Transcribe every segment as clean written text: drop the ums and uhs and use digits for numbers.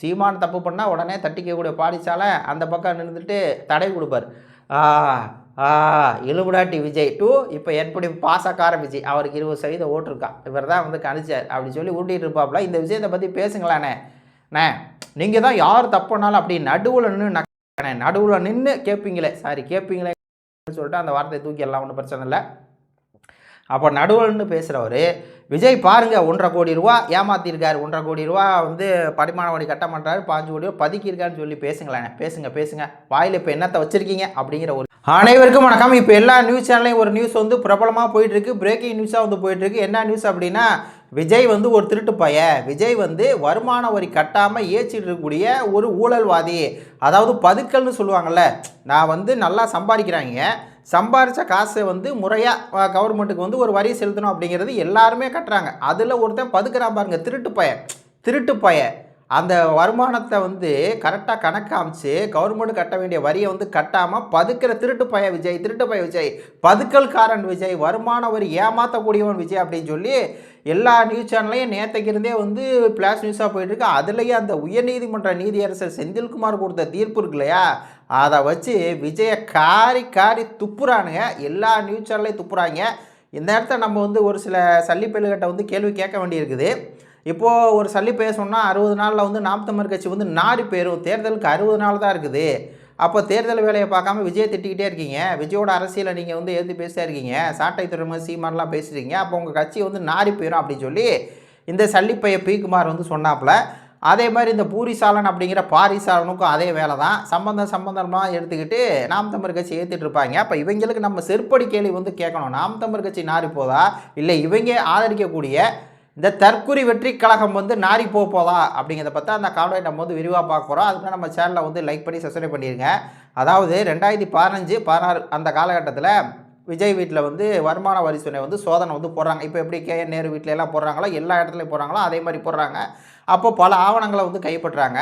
சீமான் தப்பு பண்ணால் உடனே தட்டிக்கக்கூடிய பாரிசாலை அந்த பக்கம் நின்றுட்டு தடை கொடுப்பார். இலுமினாட்டி விஜய் டூ இப்போ எப்படி பாசக்கார விஜய், அவருக்கு 20% ஓட்டு இருக்கா, இவர் தான் வந்து கணிச்சார் அப்படி சொல்லி ஊட்டிகிட்டு இருப்பாப்புல. இந்த விஷயத்தை பற்றி பேசுங்களாண்ணே. நீங்கள் தான் யார் தப்புனாலும் அப்படி நடுவில் நின்று கேட்பீங்களே சொல்லிட்டு அந்த வார்த்தையை தூக்கி எல்லாம் ஒன்றும் பிரச்சனை இல்லை. அப்போ நடுவல்னு பேசுகிறவர் விஜய் பாருங்கள் 1.5 கோடி ரூபா ஏமாற்றிருக்காரு, 1.5 கோடி ரூபா வந்து படிமான வழி கட்ட மாட்டாரு, 5 கோடி ரூபா பதுக்கியிருக்காருன்னு சொல்லி பேசுங்களேன். பேசுங்க வாயில் இப்போ என்னத்தை வச்சுருக்கீங்க அப்படிங்கிற ஒரு அனைவருக்கும் வணக்கம். இப்போ எல்லா நியூஸ் சேனல்லையும் ஒரு நியூஸ் வந்து பிரபலமாக போயிட்டுருக்கு, பிரேக்கிங் நியூஸாக வந்து போயிட்டுருக்கு. என்ன நியூஸ் அப்படின்னா, விஜய் வந்து ஒரு திருட்டு விஜய் வந்து வருமான வரி கட்டாமல் ஏற்றிட்டு இருக்கக்கூடிய ஒரு ஊழல்வாதி, அதாவது பதுக்கல்னு சொல்லுவாங்கள்ல. நான் வந்து நல்லா சம்பாதிச்ச காசை வந்து முறையாக கவர்மெண்ட்டுக்கு வந்து ஒரு வரி செலுத்தணும் அப்படிங்கிறது எல்லாருமே கட்டுறாங்க. அதில் ஒருத்தன் பதுக்கிறான் பாருங்க, திருட்டு பய அந்த வருமானத்தை வந்து கரெக்டாக கணக்காமிச்சு கவர்மெண்ட் கட்ட வேண்டிய வரியை வந்து கட்டாமல் பதுக்கிற திருட்டு பய விஜய், பதுக்கல்காரன் விஜய், வருமான வரி ஏமாற்றக்கூடியவன் விஜய் அப்படின்னு சொல்லி எல்லா நியூஸ் சேனல்லையும் நேற்றுக்கு இருந்தே வந்து பிளாஸ் நியூஸாக போயிட்டுருக்கு. அதுலேயே அந்த உயர்நீதிமன்ற நீதியரசர் செந்தில்குமார் கொடுத்த தீர்ப்பு இருக்கு இல்லையா, அதை வச்சு விஜயை காரி துப்புறானுங்க. எல்லா நியூஸ் சேனல்லையும் துப்புறாங்க. இந்த இடத்த நம்ம வந்து ஒரு சில சல்லிப்பயல்கிட்ட வந்து கேள்வி கேட்க வேண்டியிருக்குது. இப்போது ஒரு சல்லிப்பைய சொன்னால் 60 நாளில் வந்து நாம் தமிழர் கட்சி வந்து நாரி போயிடும், தேர்தலுக்கு 60 நாள் தான் இருக்குது. அப்போ தேர்தல் வேலையை பார்க்காம விஜயை திட்டிக்கிட்டே இருக்கீங்க, விஜயோட அரசியலை நீங்கள் வந்து எழுதி பேசிட்டே இருக்கீங்க, சாட்டை துறைமுக சீமான்லாம் பேசுகிறீங்க, அப்போ உங்கள் கட்சி வந்து நாரி போயிடும் அப்படின்னு சொல்லி இந்த சல்லிப்பைய பீக்குமார் வந்து சொன்னாப்புல. அதே மாதிரி இந்த பூரிசாலன் அப்படிங்கிற பாரிசாலனுக்கும் அதே வேலை தான், சம்பந்தமாக எடுத்துக்கிட்டு நாம் தமிழர் கட்சி ஏற்றிட்டு இருப்பாங்க. அப்போ இவங்களுக்கு நம்ம செருப்படி கேள்வி வந்து கேட்கணும், நாம் தமிழர் கட்சி நாரி போதா, இல்லை இவங்க ஆதரிக்கக்கூடிய இந்த தற்குறி வெற்றி கழகம் வந்து நாரி போதா அப்படிங்கிறத பற்றி அந்த காணொலி நம்ம வந்து விரிவாக பார்க்க போகிறோம். அதுக்கு நம்ம சேனலை வந்து லைக் பண்ணி சப்ஸ்கிரைப் பண்ணிடுங்க. அதாவது 2015-16 அந்த காலகட்டத்தில் விஜய் வீட்டில் வந்து வருமான வரித்துறை வந்து சோதனை வந்து போடுறாங்க. இப்போ எப்படி KN நேரு வீட்டில எல்லாம் போடுறாங்களோ, எல்லா இடத்துலையும் போடுறாங்களோ அதே மாதிரி போடுறாங்க. அப்போ பல ஆவணங்களை வந்து கைப்பற்றுறாங்க.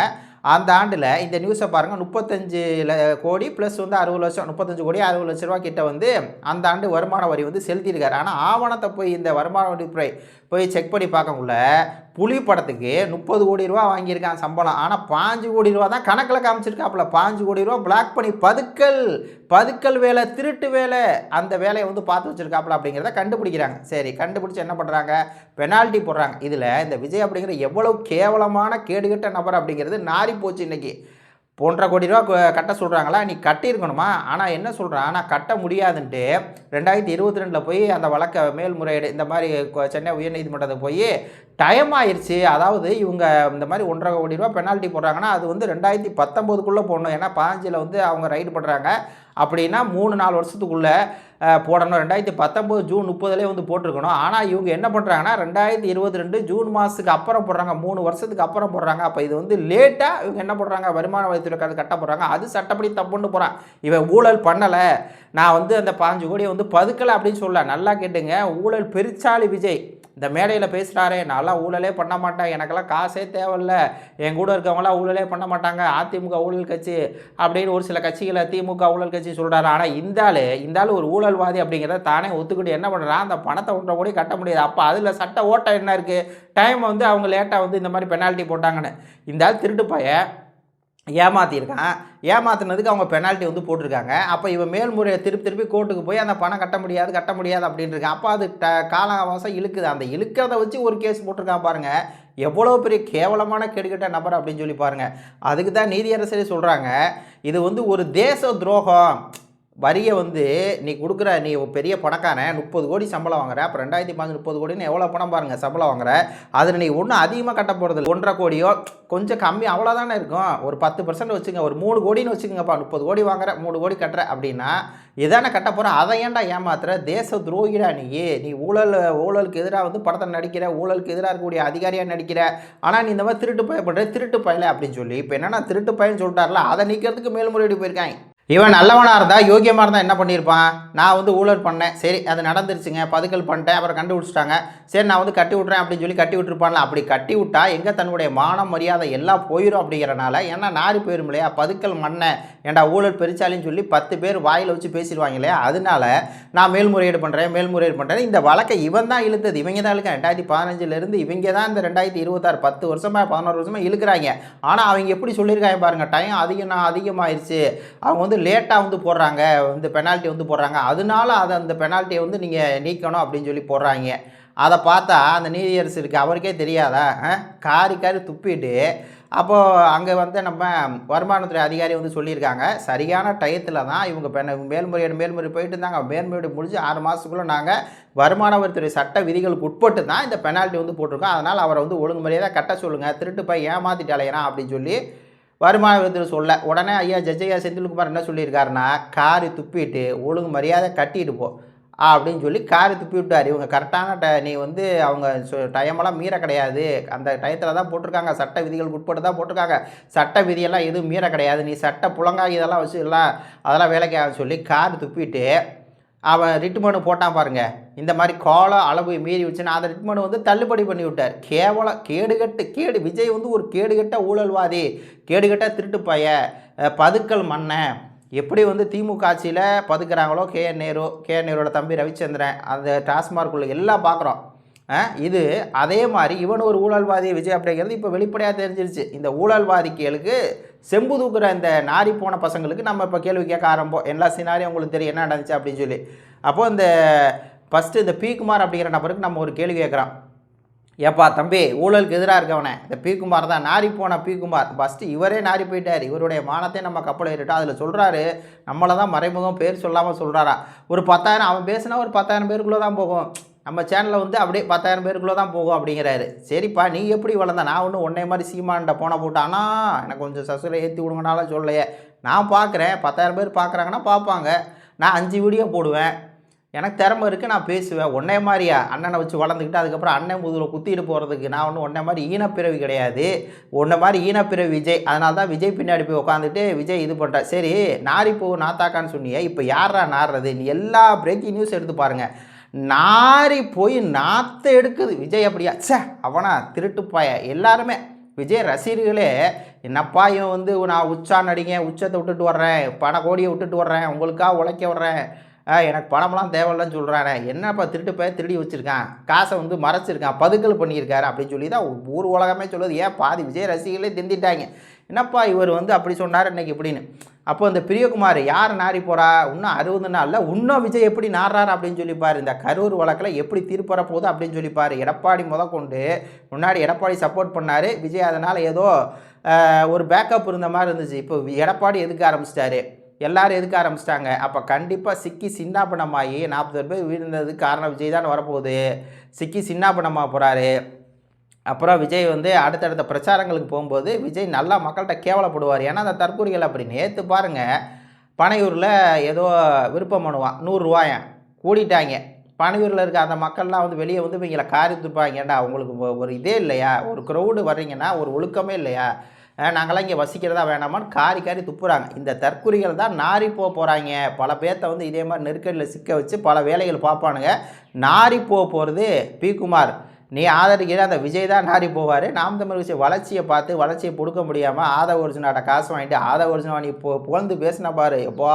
அந்த ஆண்டில் இந்த நியூஸை பாருங்கள், 35 கோடி ப்ளஸ் வந்து 60 லட்சம், 35 கோடி 60 லட்ச ரூபா கிட்ட வந்து அந்த ஆண்டு வருமான வரி வந்து செலுத்தியிருக்காரு. ஆனால் ஆவணத்தை போய் இந்த வருமான வரித்துறை போய் செக் பண்ணி பார்க்கக்குள்ள புலி படத்துக்கு 30 கோடி ரூபா வாங்கியிருக்கான் சம்பளம். ஆனால் 5 கோடி ரூபா தான் கணக்கில் காமிச்சிருக்காப்புல. 5 கோடி ரூபா பிளாக் பண்ணி பதுக்கல் வேலை, திருட்டு வேலை, அந்த வேலையை வந்து பார்த்து வச்சுருக்காப்புல அப்படிங்கிறத கண்டுபிடிக்கிறாங்க. சரி, கண்டுபிடிச்சி என்ன பண்ணுறாங்க, பெனால்ட்டி போடுறாங்க. இதில் இந்த விஜய் அப்படிங்கிற எவ்வளோ கேவலமான கேடுகட்ட நபர் அப்படிங்கிறது நாரி போச்சு. இன்றைக்கி 1.5 கோடி ரூபா கட்ட சொல்கிறாங்களா, நீ கட்டியிருக்கணுமா, ஆனால் என்ன சொல்கிறான், ஆனால் கட்ட முடியாதுன்ட்டு 2022 போய் அந்த வழக்கை மேல்முறையீடு இந்த மாதிரி சென்னை உயர்நீதிமன்றத்துக்கு போய் டைம் ஆயிடுச்சு. அதாவது இவங்க இந்த மாதிரி 1.5 கோடி ரூபா பெனால்ட்டி போடுறாங்கன்னா அது வந்து 2019 போடணும். ஏன்னா 15 வந்து அவங்க ரைடு பண்ணுறாங்க அப்படின்னா 3-4 வருஷத்துக்குள்ளே போடணும். 2019 ஜூன் 30 வந்து போட்டிருக்கணும். ஆனால் இவங்க என்ன பண்ணுறாங்கன்னா 2022 ஜூன் மாதத்துக்கு அப்புறம் போடுறாங்க, 3 வருஷத்துக்கு அப்புறம் போடுறாங்க. அப்போ இது வந்து லேட்டாக இவங்க என்ன பண்ணுறாங்க, வருமான வரித்துறை கட்ட போடுறாங்க. அது சட்டப்படி தப்புன்னு போகிறான். இவன் ஊழல் பண்ணலை, நான் வந்து அந்த 5 கோடியை வந்து பதுக்கலை அப்படின்னு சொல்ல. நல்லா கேட்டுங்க, ஊழல் பெருச்சாளி விஜய் இந்த மேடையில் பேசுகிறாரே, நான்லாம் ஊழலே பண்ண மாட்டேன், எனக்கெல்லாம் காசே தேவையில்ல, என் கூட இருக்கவங்களாம் ஊழலே பண்ண மாட்டாங்க, அதிமுக ஊழல் கட்சி அப்படின்னு ஒரு சில கட்சிகளை திமுக ஊழல் கட்சி சொல்கிறாரு. ஆனால் இந்த ஆள் ஒரு ஊழல்வாதி அப்படிங்கிறத தானே ஒத்துக்கிட்டு என்ன பண்ணுறான், அந்த பணத்தை 1.5 கோடி கட்ட முடியாது. அப்போ அதில் சட்ட ஓட்டம் என்ன இருக்குது, டைம் வந்து அவங்க லேட்டாக வந்து இந்த மாதிரி பெனால்ட்டி போட்டாங்கன்னு. இந்த ஆள் திருட்டு பைய ஏமாற்றிருக்கான், ஏமாத்தினதுக்கு அவங்க பெனால்ட்டி வந்து போட்டிருக்காங்க. அப்போ இவன் மேல்முறையை திருப்பி கோர்ட்டுக்கு போய் அந்த பணம் கட்ட முடியாது அப்படின்னு இருக்கான். அப்போ அது கால அவகாசம் இழுக்குது. அந்த இழுக்கிறத வச்சு ஒரு கேஸ் போட்டிருக்கான் பாருங்கள், எவ்வளோ பெரிய கேவலமான கெடுகட்ட நபர் அப்படின்னு சொல்லி பாருங்கள். அதுக்கு தான் நீதியரசரே சொல்கிறாங்க, இது வந்து ஒரு தேச துரோகம். வரியை வந்து நீ கொடுக்குற, நீ பெரிய பணக்காரன், 30 கோடி சம்பளம் வாங்குற, அப்போ 2015 30 கோடின்னு எவ்வளோ பணம் பாருங்கள் சம்பளம் வாங்குற, அதில் நீ ஒன்றும் அதிகமாக கட்ட போகிறது 1.5 கோடியோ கொஞ்சம் கம்மி அவ்வளோதானே இருக்கும். ஒரு 10% வச்சுங்க, ஒரு 3 கோடின்னு வச்சுக்கோங்கப்பா. 30 கோடி வாங்குற, 3 கோடி கட்டுற அப்படின்னா இதானே கட்ட போகிற, அதை ஏன்டா ஏமாத்துற, தேச துரோகிடா நீ ஊழலுக்கு எதிராக வந்து படத்தை நடிக்கிற, ஊழலுக்கு எதிராக இருக்கக்கூடிய அதிகாரியாக நடிக்கிற. ஆனால் நீ இந்த மாதிரி திருட்டு பய பண்ணுற, திருட்டு பயல அப்படின்னு சொல்லி இப்போ என்னென்னா திருட்டு பயன்னு சொல்லிட்டார்ல, அதை நீக்கிறதுக்கு மேல்முறையீடு போயிருக்காங்க. இவன் நல்லவனாக இருந்தால் யோகியமாக இருந்தால் என்ன பண்ணியிருப்பான்? நான் வந்து ஊழல் பண்ணேன், சரி அது நடந்துருச்சுங்க, பதுக்கல் பண்ணிட்டேன், அப்புறம் கண்டுபிடிச்சிட்டாங்க, சரி நான் வந்து கட்டி விட்றேன் அப்படின்னு சொல்லி கட்டி விட்டுருப்பான்ல. அப்படி கட்டி விட்டா எங்கே தன்னுடைய மானம் மரியாதை எல்லாம் போயிடும் அப்படிங்கிறனால, ஏன்னா நாரி போயிடும் இல்லையா, பதுக்கல் மண்ணை ஏன்டா ஊழல் பெருச்சாலின்னு சொல்லி 10 பேர் வாயில் வச்சு பேசிடுவாங்க இல்லையா. அதனால நான் மேல்முறையீடு பண்ணுறேன். இந்த வழக்கை இவன் தான் இழுத்தது, இவங்க தான் இழுக்க. 2015 இவங்க தான் இந்த 2026 10 வருஷமாக 11 வருஷமாக இழுக்கிறாங்க. ஆனால் அவங்க எப்படி சொல்லியிருக்காங்க பாருங்கள், டைம் அதிகமாகிடுச்சு, அவங்க வந்து லேட்டாக வந்து போடுறாங்க, இந்த பெனால்ட்டி வந்து போடுறாங்க, அதனால அந்த பெனால்ட்டியை வந்து நீங்கள் நீக்கணும் அப்படின்னு சொல்லி போடுறாங்க. அதை பார்த்தா அந்த நீதியரசு இருக்குது, அவருக்கே தெரியாதா? காரி துப்பிட்டு அப்போது அங்கே வந்து நம்ம வருமானத்துறை அதிகாரி வந்து சொல்லியிருக்காங்க, சரியான டயத்தில் தான் இவங்க மேல்முறையீடு போயிட்டு இருந்தாங்க. மேல்முறையீடு முடிஞ்சு 6 மாதத்துக்குள்ளே நாங்கள் வருமான வரித்துறை சட்ட விதிகளுக்கு உட்பட்டு தான் இந்த பெனால்ட்டி வந்து போட்டிருக்கோம், அதனால் அவரை வந்து ஒழுங்கு மரியாதை கட்ட சொல்லுங்கள், திருட்டு போய் ஏமாற்றிட்டு அலையிறான் அப்படின்னு சொல்லி வருமான வரித்துறை சொல்ல. உடனே ஜட்ஜ் செந்தில்குமார் என்ன சொல்லியிருக்காருன்னா, காரி துப்பிட்டு ஒழுங்கு மரியாதை கட்டிட்டு போ அப்படின்னு சொல்லி காரி துப்பி விட்டார். இவங்க கரெக்டான நீ வந்து அவங்க டைமெல்லாம் மீற கிடையாது, அந்த டயத்தில் தான் போட்டிருக்காங்க, சட்ட விதிகளுக்கு உட்பட்டு தான் போட்டிருக்காங்க, சட்ட விதியெல்லாம் எதுவும் மீற கிடையாது, நீ சட்ட புலங்காகி இதெல்லாம் வச்சு எல்லாம் அதெல்லாம் வேலைக்கு சொல்லி காரி துப்பிட்டு அவன் ரிட் மனு போட்டான் பாருங்க. இந்த மாதிரி கால அளவு மீறி வச்சுன்னா அந்த ரிட் மனு வந்து தள்ளுபடி பண்ணி விட்டார். கேவலம் கேடு விஜய் வந்து ஒரு கேடுகட்ட ஊழல்வாதி, கேடுகட்ட திருட்டு பைய, பதுக்கல் மண்ணை. எப்படி வந்து திமுக ஆட்சியில் பதுக்குறாங்களோ கே.என். நேருவோட தம்பி ரவிச்சந்திரன், அந்த டாஸ்மார்க்குள்ள எல்லாம் பார்க்குறோம். இது அதே மாதிரி இவன் ஒரு ஊழல்வாதி விஜய் அப்படிங்கிறது இப்போ வெளிப்படையாக தெரிஞ்சிருச்சு. இந்த ஊழல்வாதிகளுக்கு செம்பு தூக்குற இந்த நாரி போன பசங்களுக்கு நம்ம இப்போ கேள்வி கேட்க ஆரம்பிப்போம், எல்லா சினாரியும் உங்களுக்கு தெரியும் என்ன நடந்துச்சு அப்படின்னு சொல்லி. அப்போது இந்த ஃபஸ்ட்டு இந்த பி. குமார் அப்படிங்கிற நபருக்கு நம்ம ஒரு கேள்வி கேட்குறோம், ஏப்பா தம்பி ஊழலுக்கு எதிராக இருக்கவனே இந்த பி. குமார் தான், நாரி போன பி. குமார் ஃபஸ்ட்டு இவரே நாரி போயிட்டார், இவருடைய மானத்தை நம்ம கப்பல் ஏறிட்டோம். அதில் சொல்கிறாரு, நம்மளை தான் மறைமுகம் பேர் சொல்லாமல் சொல்கிறாரா, ஒரு 10,000 அவன் பேசுனா ஒரு 10,000 பேருக்குள்ளே தான் போகும், நம்ம சேனலில் வந்து அப்படியே 10,000 பேருக்குள்ளே தான் போகும் அப்படிங்கிறாரு. சரிப்பா நீ எப்படி வளர்ந்த, நான் ஒன்று உன்னை மாதிரி சீமான்ட்ட போன போட்டானா எனக்கு கொஞ்சம் சசுரை ஏற்றி விடுங்கனாலும் சொல்லையே, நான் பார்க்குறேன் 10,000 பேர் பார்க்குறாங்கன்னா பார்ப்பாங்க, நான் 5 வீடியோ போடுவேன், எனக்கு திறமை இருக்குது, நான் பேசுவேன். உன்னே மாதிரியா அண்ணனை வச்சு வளர்ந்துக்கிட்டு அதுக்கப்புறம் அண்ணன் முதுகில் குத்திட்டு போகிறதுக்கு நான் ஒன்றும் உன்னை மாதிரி ஈனப்பிறவி கிடையாது, உன்னை மாதிரி ஈனப்பிறவி விஜய். அதனால தான் விஜய் பின்னாடி போய் உட்காந்துட்டு விஜய் இது பண்ணுற. சரி நாரி போ நாத்தாக்கான்னு சொன்னியே, இப்போ யாரா நாடுறது? நீ எல்லா பிரேக்கிங் நியூஸ் எடுத்து பாருங்கள், நாரி போய் நாற்ற எடுக்குது விஜய். அப்படியா அவனா திருட்டுப்பாய. எல்லாருமே விஜய் ரசிகர்களே, என்னப்பா இவன் வந்து நான் நடிகை உச்சத்தை விட்டுட்டு வர்றேன், கோடியை விட்டுட்டு வர்றேன், உங்களுக்காக உழைக்க வர்றேன், எனக்கு பணம்லாம் தேவையில்லைன்னு சொல்கிறானே, என்னப்பா திருடி வச்சுருக்கான், காசை வந்து மறைச்சிருக்கான், பதுக்கல் பண்ணியிருக்காரு அப்படின்னு சொல்லி தான் ஊர் உலகமே சொல்லுது. ஏன் பாதி விஜய் ரசிகர்களே திண்டிட்டாங்க, என்னப்பா இவர் வந்து அப்படி சொன்னார் இன்றைக்கி இப்படின்னு. அப்போ இந்த பிரியகுமார் யார் நாரி போகிறா, இன்னும் 60 நாளில் இன்னும் விஜய் எப்படி நாடுறாரு அப்படின்னு சொல்லிப்பார். இந்த கரூர் வழக்கில் எப்படி தீர்ப்பற போகுது அப்படின்னு சொல்லிப்பார். எடப்பாடி கொண்டு முன்னாடி எடப்பாடி சப்போர்ட் பண்ணார் விஜய், அதனால் ஏதோ ஒரு பேக்கப் இருந்த மாதிரி இருந்துச்சு. இப்போ எடப்பாடி எதுக்க ஆரம்பிச்சிட்டாரு, எல்லோரும் எதுக்க ஆரம்பிச்சிட்டாங்க. அப்போ கண்டிப்பாக சிக்கி சின்னாபனமாகி 40 பேர் வீழ்ந்ததுக்கு காரணம் விஜய் தான் வரப்போகுது. சிக்கி சின்னாபனமாக போகிறாரு. அப்புறம் விஜய் வந்து அடுத்தடுத்த பிரச்சாரங்களுக்கு போகும்போது விஜய் நல்லா மக்கள்கிட்ட கேவலப்படுவார். ஏன்னா அந்த தற்கூரிகள் அப்படி. நேற்று பாருங்கள், பனையூரில் ஏதோ விருப்ப மனுவான் 100 ரூபாயன் கூடிட்டாங்க. பனையூரில் இருக்க அந்த மக்கள்லாம் வந்து வெளியே வந்து இவங்களை காரி துப்பாங்கடா, உங்களுக்கு ஒரு இதே இல்லையா, ஒரு க்ரௌடு வர்றீங்கன்னா ஒரு ஒழுக்கமே இல்லையா, நாங்களாம் இங்கே வசிக்கிறதா வேணாமான்னு காரி துப்புறாங்க. இந்த தற்கொலைகள் தான் நாரி போகிறாங்க. பல பேர்த்த வந்து இதே மாதிரி நெருக்கடியில் சிக்க வச்சு பல வேலைகள் பார்ப்பானுங்க. நாரி போகிறது பி. குமார், நீ ஆதரிக்கிற அந்த விஜய் தான் நாரி போவார். நாம் தமிழ் விஷயம் வளர்ச்சியை பார்த்து வளர்ச்சியை கொடுக்க முடியாமல் ஆதவ ஒரிஜினாட்ட காசு வாங்கிட்டு ஆதவ ஒரிஜினா நீ புகழ்ந்து பேசின பாரு, எப்போ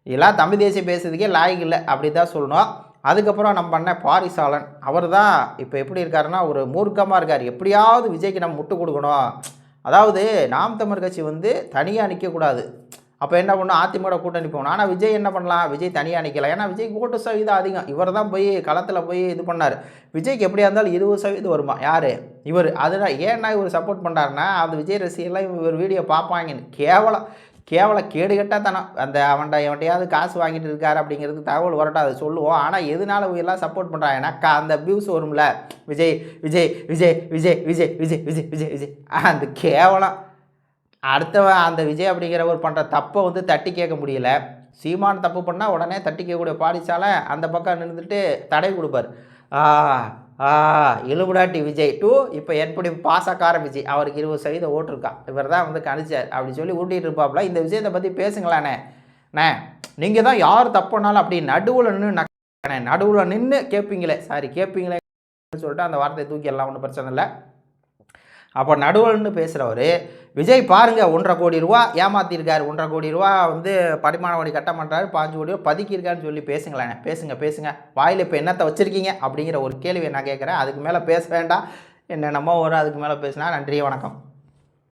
இதெல்லாம் தமிழ் தேசியம் பேசுறதுக்கே லாய்க்கு இல்லை அப்படி தான் சொல்லணும். அதுக்கப்புறம் நம்ம பண்ண பாரிசாலன், அவர் தான் இப்போ எப்படி இருக்காருன்னா ஒரு மூர்க்கமாக இருக்கார். எப்படியாவது விஜய்க்கு நம்ம முட்டு கொடுக்கணும், அதாவது நாம் தமிழ் கட்சி வந்து தனியாக நிற்கக்கூடாது. அப்போ என்ன பண்ணணும், அதிமுக கூட்டணி போகணும். ஆனால் விஜய் என்ன பண்ணலாம், விஜய் தனியாக நிற்கலாம். ஏன்னா விஜய்க்கு ஓட்டு சதவீதம் அதிகம். இவர் தான் போய் களத்தில் போய் இது பண்ணார். விஜய்க்கு எப்படியா இருந்தாலும் 20% வருமா, யார் இவர். அதனால் ஏன்னா இவர் சப்போர்ட் பண்ணுறாருன்னா அந்த விஜய் ரசிகர்லாம் இவர் வீடியோ பார்ப்பாங்கன்னு கேடுகட்டாத்தனம். அந்த அவன்கிட்டையாவது காசு வாங்கிட்டு இருக்காரு அப்படிங்கிறது தகவல் வரட்டும், அதை சொல்லுவோம். ஆனால் எதனால எல்லாம் சப்போர்ட் பண்ணுறாங்கன்னா அந்த வியூஸ் வரும்ல, விஜய் விஜய் விஜய் விஜய் விஜய் விஜய் விஜய் விஜய் விஜய் அந்த கேவலம். அடுத்தவன் அந்த விஜய் அப்படிங்கிறவர் பண்ணுற தப்பை வந்து தட்டி கேட்க முடியல. சீமான் தப்பு பண்ணால் உடனே தட்டி கேட்கக்கூடிய பாடிச்சால அந்த பக்கம் நின்றுட்டு தடை கொடுப்பார். ஆ இலுமினாட்டி விஜய் டூ இப்போ எப்படி பாசக்கார விஜய், அவருக்கு 20% ஓட்டு இருக்கா, இவர் தான் வந்து கணிச்சார் அப்படி சொல்லி ஊட்டிகிட்டு இருப்பாப்புல. இந்த விஷயத்தை பற்றி பேசுங்களாண்ணே. அண்ணே நீங்கள் தான் யார் தப்புனாலும் அப்படி நடுவில் நின்று கேட்பீங்களே, சாரி கேட்பீங்களே சொல்லிட்டு அந்த வார்த்தையை தூக்கிடலாம், ஒன்றும் பிரச்சனை இல்லை. அப்போ நடுவல்னு பேசுகிறவர் விஜய் பாருங்கள் 1,50 கோடி ரூபா ஏமாற்றிருக்காரு, 1,50 கோடி ரூபா வந்து படிமான வழி கட்ட மாட்டாரு, 5 கோடி ரூபா பதுக்கியிருக்காருன்னு சொல்லி பேசுங்களேன். பேசுங்க வாயில் இப்போ என்னத்தை வச்சுருக்கீங்க அப்படிங்கிற ஒரு கேள்வியை நான் கேட்குறேன். அதுக்கு மேலே பேச வேண்டாம், என்னென்னமோ வரும், அதுக்கு மேலே பேசினா. நன்றி, வணக்கம்.